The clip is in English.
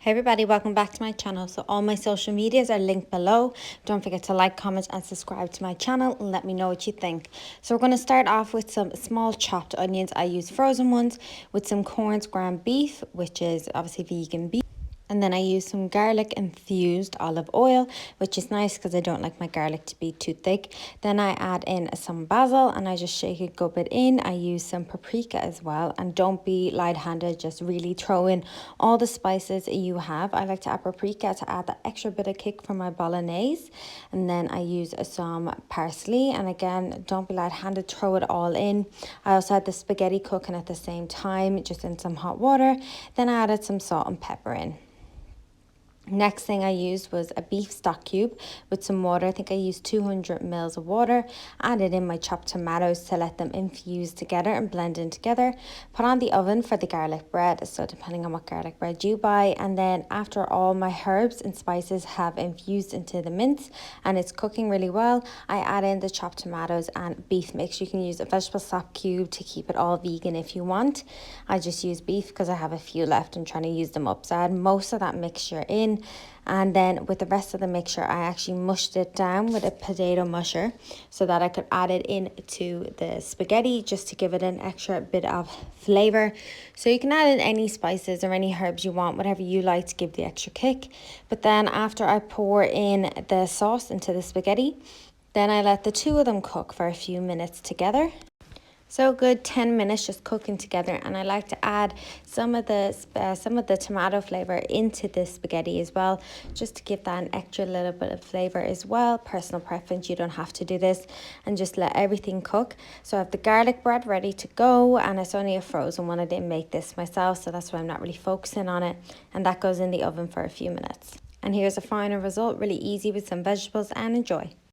Hey everybody, welcome back to my channel. So all my social medias are linked below. Don't forget to like, comment and subscribe to my channel and let me know what you think. So we're going to start off with some small chopped onions. I use frozen ones with some corned ground beef, which is obviously vegan beef. And then I use some garlic infused olive oil, which is nice because I don't like my garlic to be too thick. Then I add in some basil and I just shake it, gulp it in. I use some paprika as well. And don't be light-handed, just really throw in all the spices you have. I like to add paprika to add that extra bit of kick for my bolognese. And then I use some parsley. And again, don't be light-handed, throw it all in. I also had the spaghetti cooking at the same time, just in some hot water. Then I added some salt and pepper in. Next thing I used was a beef stock cube with some water. I think I used 200 mils of water. Added in my chopped tomatoes to let them infuse together and blend in together. Put on the oven for the garlic bread, so depending on what garlic bread you buy. And then after all my herbs and spices have infused into the mince and it's cooking really well, I add in the chopped tomatoes and beef mix. You can use a vegetable stock cube to keep it all vegan if you want. I just use beef because I have a few left and trying to use them up. So I add most of that mixture in. And then with the rest of the mixture, I actually mushed it down with a potato musher so that I could add it into the spaghetti just to give it an extra bit of flavor. So you can add in any spices or any herbs you want, whatever you like to give the extra kick. But then after I pour in the sauce into the spaghetti, then I let the two of them cook for a few minutes together. So good 10 minutes just cooking together, and I like to add some of the tomato flavor into the spaghetti as well, just to give that an extra little bit of flavor as well. Personal preference, you don't have to do this, and just let everything cook. So I have the garlic bread ready to go, and it's only a frozen one. I didn't make this myself, so that's why I'm not really focusing on it, and that goes in the oven for a few minutes. And here's a final result, really easy with some vegetables, and enjoy.